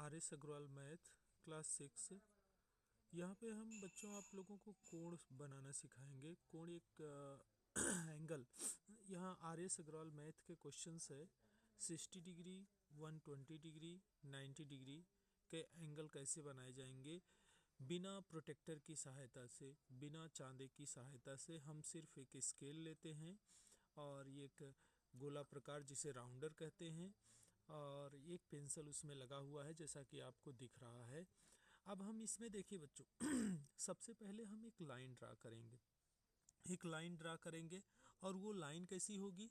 RS. Agarwal math class 6। यहाँ पे हम बच्चों आप लोगों को कोण बनाना सिखाएंगे। कोण एक एंगल। यहाँ आर.एस. अग्रवाल मैथ के क्वेश्चंस है 60 डिग्री, 120 डिग्री, 90 डिग्री के एंगल कैसे बनाए जाएंगे बिना प्रोटेक्टर की सहायता से, बिना चांदे की सहायता से। हम सिर्फ एक स्केल लेते हैं और ये एक गोला प्रकार जिसे राउंडर कहते हैं और एक पेंसिल उसमें लगा हुआ है जैसा कि आपको दिख रहा है। अब हम इसमें देखिए बच्चों सबसे पहले हम एक लाइन ड्रा करेंगे। एक लाइन ड्रा करेंगे और वो लाइन कैसी होगी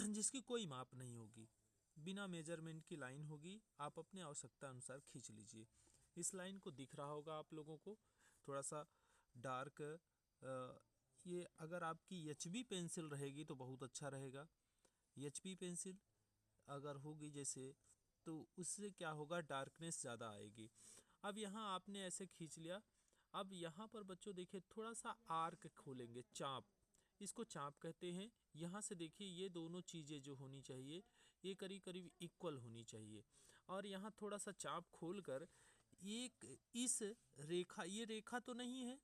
जिसकी कोई माप नहीं होगी, बिना मेजरमेंट की लाइन होगी। आप अपने आवश्यकता अनुसार खींच लीजिए। इस लाइन को दिख रहा होगा आप लोगों को थोड़ा सा डार्क। ये अगर आपकी एचबी पेंसिल रहेगी तो बहुत अच्छा रहेगा। एचबी पेंसिल अगर होगी जैसे तो उससे क्या होगा, डार्कनेस ज़्यादा आएगी। अब यहाँ आपने ऐसे खींच लिया। अब यहाँ पर बच्चों देखिए थोड़ा सा आर्क खोलेंगे, चाप, इसको चाप कहते हैं। यहाँ से देखिए ये दोनों चीज़ें जो होनी चाहिए ये करीब करीब इक्वल होनी चाहिए। और यहाँ थोड़ा सा चाप खोलकर एक इस रेखा, ये रेखा तो नहीं है,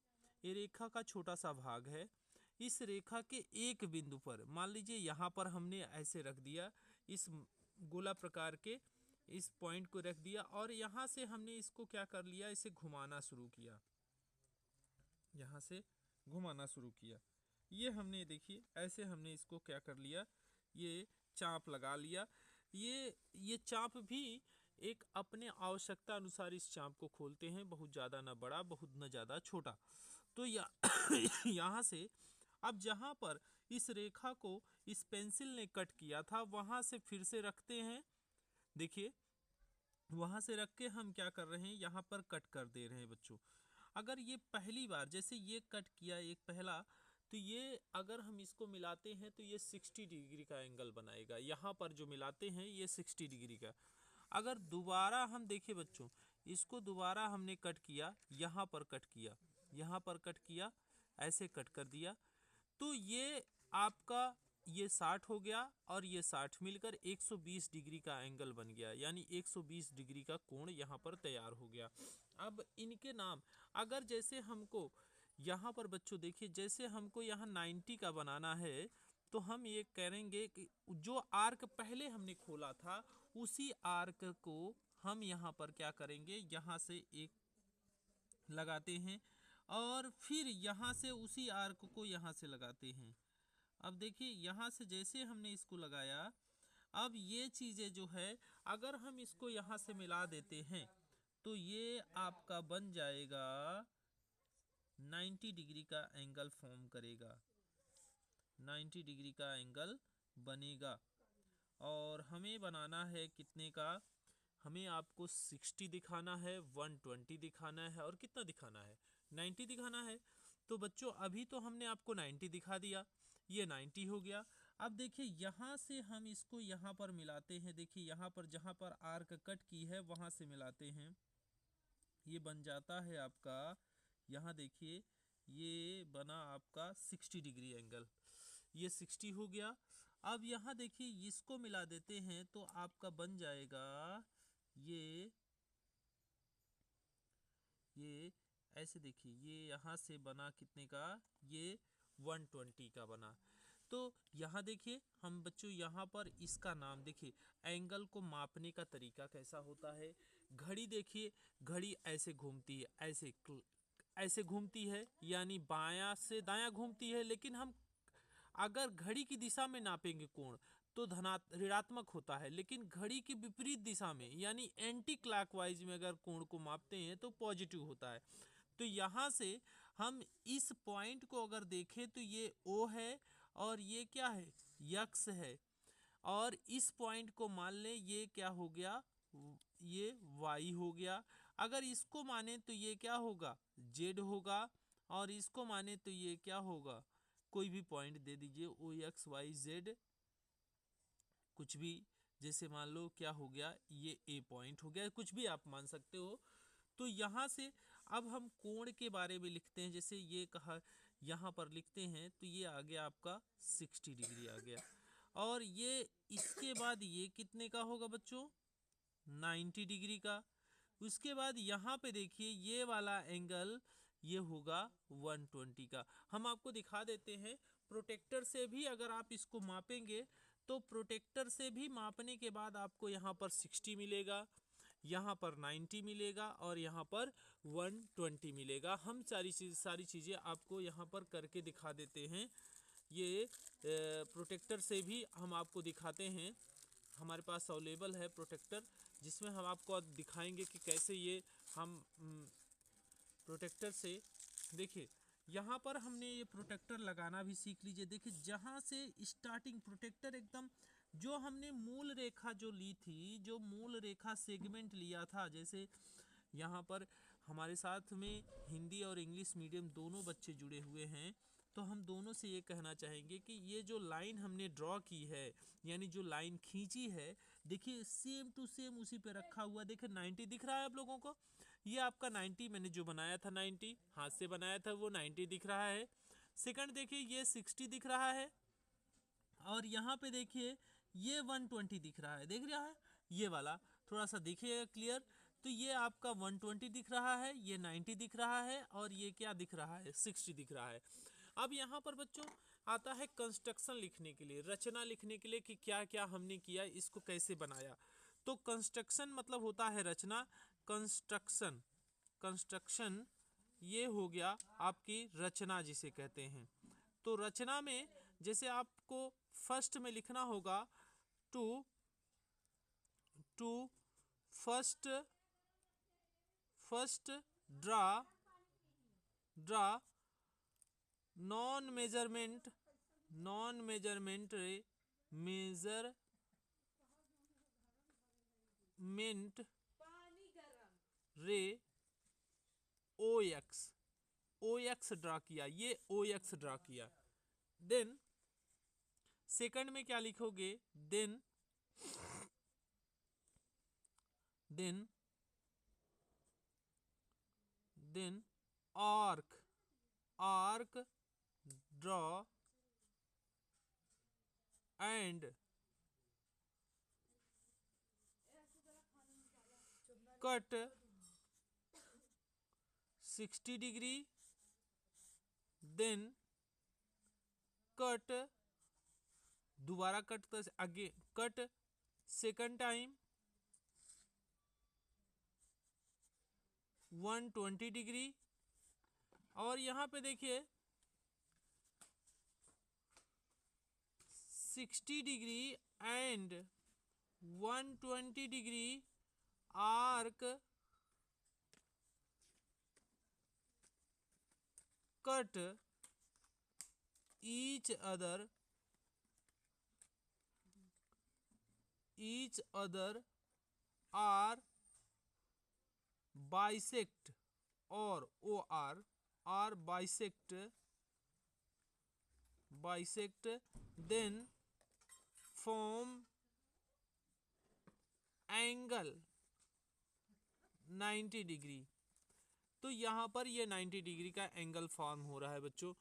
ये रेखा का छोटा सा भाग है। इस रेखा के एक बिंदु पर मान लीजिए यहाँ पर हमने ऐसे रख दिया, इस गोला प्रकार के इस पॉइंट को रख दिया और यहाँ से हमने इसको क्या कर लिया, इसे घुमाना शुरू किया। यहाँ से घुमाना शुरू किया, ये हमने देखिए ऐसे हमने इसको क्या कर लिया, ये चाप लगा लिया। ये चाप भी एक अपने आवश्यकता अनुसार इस चाप को खोलते हैं, बहुत ज़्यादा ना बड़ा, बहुत न ज़्यादा छोटा। तो यहाँ से अब जहाँ पर इस रेखा को इस पेंसिल ने कट किया था वहाँ से फिर से रखते हैं। देखिए वहाँ से रख के हम क्या कर रहे हैं, यहाँ पर कट कर दे रहे हैं बच्चों। अगर ये पहली बार जैसे ये कट किया एक पहला, तो ये अगर हम इसको मिलाते हैं तो ये 60 डिग्री का एंगल बनाएगा। यहाँ पर जो मिलाते हैं ये 60 डिग्री का। अगर दोबारा हम देखें बच्चों, इसको दोबारा हमने कट किया, यहाँ पर कट किया, यहाँ पर कट किया, ऐसे कट कर दिया, तो ये आपका ये 60 हो गया और ये 60 मिलकर 120 डिग्री का एंगल बन गया, यानी 120 डिग्री का कोण यहाँ पर तैयार हो गया। अब इनके नाम, अगर जैसे हमको यहाँ पर बच्चों देखिए जैसे हमको यहाँ 90 का बनाना है तो हम ये करेंगे कि जो आर्क पहले हमने खोला था उसी आर्क को हम यहाँ पर क्या करेंगे, यहाँ से एक लगाते हैं और फिर यहाँ से उसी आर्क को यहाँ से लगाते हैं। अब देखिए यहाँ से जैसे हमने इसको लगाया, अब ये चीज़ें जो है अगर हम इसको यहाँ से मिला देते हैं तो ये आपका बन जाएगा 90 डिग्री का एंगल फॉर्म करेगा, 90 डिग्री का एंगल बनेगा। और हमें बनाना है कितने का, हमें आपको 60 दिखाना है, 120 दिखाना है और कितना दिखाना है, 90 दिखाना है। तो बच्चों अभी तो हमने आपको 90 दिखा दिया, ये 90 हो गया। अब देखिए यहाँ से हम इसको यहाँ पर मिलाते हैं। देखिए यहाँ पर जहाँ पर आर्क कट की है वहाँ से मिलाते हैं, ये बन जाता है आपका, यहाँ देखिए ये बना आपका 60 डिग्री एंगल, ये 60 हो गया। अब यहाँ देखिए इसको मिला देते हैं तो आपका बन जाएगा ये ऐसे। देखिए ये यहाँ से बना कितने का, ये 120 का बना। तो यहाँ देखिए हम बच्चों यहाँ पर इसका नाम देखिए, एंगल को मापने का तरीका कैसा होता है। घड़ी देखिए, घड़ी ऐसे घूमती है, ऐसे घूमती है, यानी बायां से दायां घूमती है। लेकिन हम अगर घड़ी की दिशा में नापेंगे कोण तो ऋणात्मक होता है, लेकिन घड़ी की विपरीत दिशा में यानी एंटी क्लॉकवाइज में अगर कोण को मापते हैं तो पॉजिटिव होता है। तो यहाँ से हम इस पॉइंट को अगर देखें तो ये O है और ये क्या है, यक्स है। और इस पॉइंट को मान लें ये क्या हो गया, ये Y हो गया। अगर इसको माने तो ये क्या होगा, Z होगा। और इसको माने तो ये क्या होगा, कोई भी पॉइंट दे दीजिए, OXYZ कुछ भी, जैसे मान लो क्या हो गया, ये A पॉइंट हो गया, कुछ भी आप मान सकते हो। तो यहाँ से अब हम कोण के बारे में लिखते हैं, जैसे ये कहा यहाँ पर लिखते हैं तो ये आ गया आपका 60 डिग्री आ गया। और ये इसके बाद ये कितने का होगा बच्चों, 90 डिग्री का। उसके बाद यहाँ पे देखिए ये वाला एंगल ये होगा 120 का। हम आपको दिखा देते हैं प्रोटेक्टर से भी अगर आप इसको मापेंगे तो प्रोटेक्टर से भी मापने के बाद आपको यहाँ पर 60 मिलेगा, यहाँ पर 90 मिलेगा और यहाँ पर 120 मिलेगा। हम सारी चीज़ें आपको यहाँ पर करके दिखा देते हैं। ये प्रोटेक्टर से भी हम आपको दिखाते हैं, हमारे पास अवेलेबल है प्रोटेक्टर, जिसमें हम आपको दिखाएंगे कि कैसे ये हम प्रोटेक्टर से देखिए यहाँ पर हमने ये प्रोटेक्टर लगाना भी सीख लीजिए। देखिए जहाँ से स्टार्टिंग प्रोटेक्टर एकदम जो हमने मूल रेखा जो ली थी, जो मूल रेखा सेगमेंट लिया था, जैसे यहाँ पर हमारे साथ में हिंदी और इंग्लिश मीडियम दोनों बच्चे जुड़े हुए हैं, तो हम दोनों से ये कहना चाहेंगे कि ये जो लाइन हमने ड्रॉ की है, यानी जो लाइन खींची है, देखिए सेम टू सेम उसी पे रखा हुआ। देखिए 90 दिख रहा है आप लोगों को, ये आपका 90 मैंने जो बनाया था 90 हाथ से बनाया था वो 90 दिख रहा है। सेकंड देखिए ये 60 दिख रहा है और यहाँ पे देखिए ये 120 दिख रहा है, देख रहा है ये वाला, थोड़ा सा देखिए क्लियर। तो ये आपका 120 दिख रहा है, ये 90 दिख रहा है और ये क्या दिख रहा है 60 दिख रहा है। अब यहाँ पर बच्चों आता है कंस्ट्रक्शन लिखने के लिए, रचना लिखने के लिए कि क्या क्या हमने किया, इसको कैसे बनाया। तो कंस्ट्रक्शन मतलब होता है रचना। कंस्ट्रक्शन, कंस्ट्रक्शन ये हो गया आपकी रचना जिसे कहते हैं। तो रचना में जैसे आपको फर्स्ट में लिखना होगा to first draw non measurement ray O X draw किया, ये ओ एक्स ड्रा किया। देन सेकंड में क्या लिखोगे, then arc draw and cut 60 degree, then cut दोबारा कट आगे कट सेकंड टाइम 120 डिग्री। और यहाँ पे देखिए 60 degree and 120 degree arc cut each other are bisect और are bisect then form angle 90 degree. तो यहाँ पर ये 90 डिग्री का एंगल फॉर्म हो रहा है बच्चों।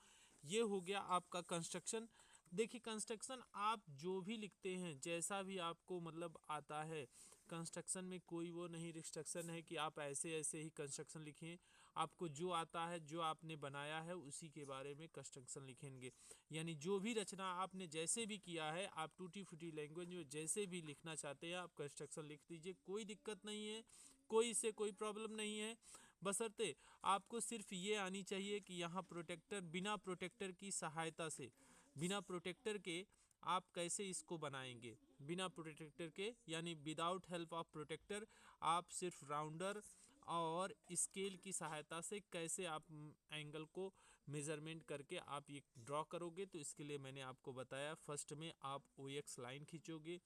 ये हो गया आपका कंस्ट्रक्शन। देखिए कंस्ट्रक्शन आप जो भी लिखते हैं, जैसा भी आपको मतलब आता है, कंस्ट्रक्शन में कोई वो नहीं रिस्ट्रिक्शन है कि आप ऐसे ही कंस्ट्रक्शन लिखें। आपको जो आता है, जो आपने बनाया है, उसी के बारे में कंस्ट्रक्शन लिखेंगे। यानी जो भी रचना आपने जैसे भी किया है, आप टूटी फूटी लैंग्वेज में जैसे भी लिखना चाहते हैं आप कंस्ट्रक्शन लिख दीजिए, कोई दिक्कत नहीं है, कोई इससे कोई प्रॉब्लम नहीं है। बशर्ते आपको सिर्फ ये आनी चाहिए कि यहाँ प्रोटेक्टर, बिना प्रोटेक्टर की सहायता से, बिना प्रोटेक्टर के आप कैसे इसको बनाएंगे, बिना प्रोटेक्टर के यानी विदाउट हेल्प ऑफ प्रोटेक्टर आप सिर्फ राउंडर और स्केल की सहायता से कैसे आप एंगल को मेज़रमेंट करके आप ये ड्रॉ करोगे। तो इसके लिए मैंने आपको बताया, फर्स्ट में आप ओ एक्स लाइन खींचोगे,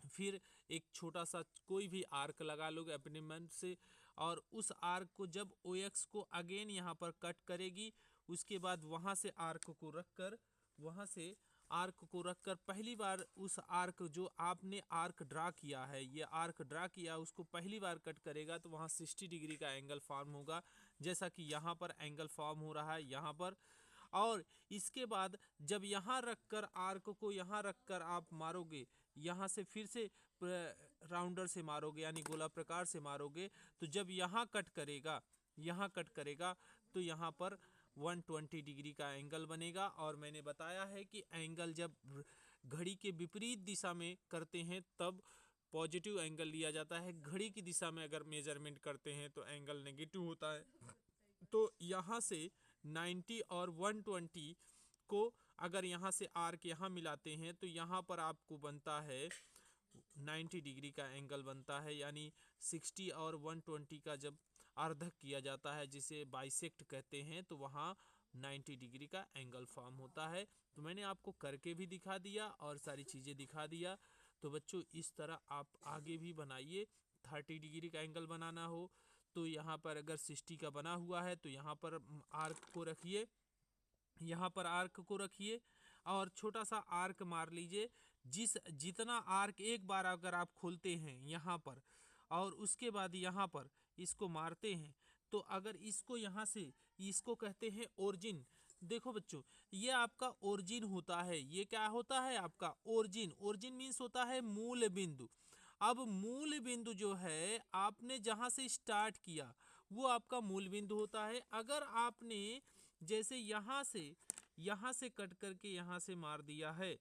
फिर एक छोटा सा कोई भी आर्क लगा लोगे अपने मन से, और उस आर्क को जब ओ एक्स को अगेन यहाँ पर कट करेगी, उसके बाद वहाँ से आर्क को रखकर पहली बार उस आर्क जो आपने आर्क ड्रा किया है, ये आर्क ड्रा किया, उसको पहली बार कट करेगा तो वहाँ 60 डिग्री का एंगल फॉर्म होगा, जैसा कि यहाँ पर एंगल फॉर्म हो रहा है यहाँ पर। और इसके बाद जब यहाँ रखकर आर्क को यहाँ रखकर आप मारोगे, यहाँ से फिर से राउंडर से मारोगे यानी गोला प्रकार से मारोगे तो जब यहाँ कट करेगा, यहाँ कट करेगा तो यहाँ पर 120 डिग्री का एंगल बनेगा। और मैंने बताया है कि एंगल जब घड़ी के विपरीत दिशा में करते हैं तब पॉजिटिव एंगल लिया जाता है, घड़ी की दिशा में अगर मेजरमेंट करते हैं तो एंगल नेगेटिव होता है। तो यहाँ से 90 और 120 को अगर यहाँ से आर्क यहाँ मिलाते हैं तो यहाँ पर आपको बनता है 90 डिग्री का एंगल बनता है, यानी 60 और 120 का जब अर्धक किया जाता है जिसे बाइसेक्ट कहते हैं तो वहाँ 90 डिग्री का एंगल फॉर्म होता है। तो मैंने आपको करके भी दिखा दिया और सारी चीज़ें दिखा दिया। तो बच्चों इस तरह आप आगे भी बनाइए। 30 डिग्री का एंगल बनाना हो तो यहाँ पर अगर 60 का बना हुआ है तो यहाँ पर आर्क को रखिए, यहाँ पर आर्क को रखिए और छोटा सा आर्क मार लीजिए। जितना आर्क एक बार अगर आप खोलते हैं यहाँ पर और उसके बाद यहाँ पर इसको मारते हैं तो अगर इसको यहाँ से, इसको कहते हैं ओरिजिन। देखो बच्चों ये आपका ओरिजिन होता है, ये क्या होता है आपका ओरिजिन। ओरिजिन मीन्स होता है मूल बिंदु। अब मूल बिंदु जो है आपने जहाँ से स्टार्ट किया वो आपका मूल बिंदु होता है। अगर आपने जैसे यहाँ से कट करके यहाँ से मार दिया है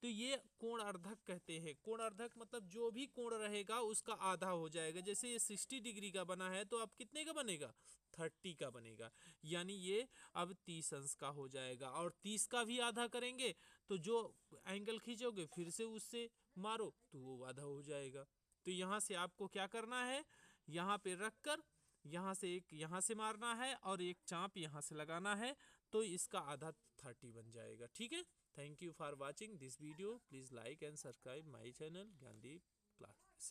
तो ये कोण अर्धक कहते हैं। कोण अर्धक मतलब जो भी कोण रहेगा उसका आधा हो जाएगा। जैसे ये 60 डिग्री का बना है तो अब कितने का बनेगा, 30 का बनेगा, यानी ये अब 30 अंश का हो जाएगा। और 30 का भी आधा करेंगे तो जो एंगल खींचोगे फिर से उससे मारो तो वो आधा हो जाएगा। तो यहाँ से आपको क्या करना है, यहाँ पे रख कर यहाँ से एक यहाँ से मारना है और एक चाप यहाँ से लगाना है तो इसका आधा 30 बन जाएगा। ठीक है, thank you for watching this video. Please like and subscribe my channel Gyandeep.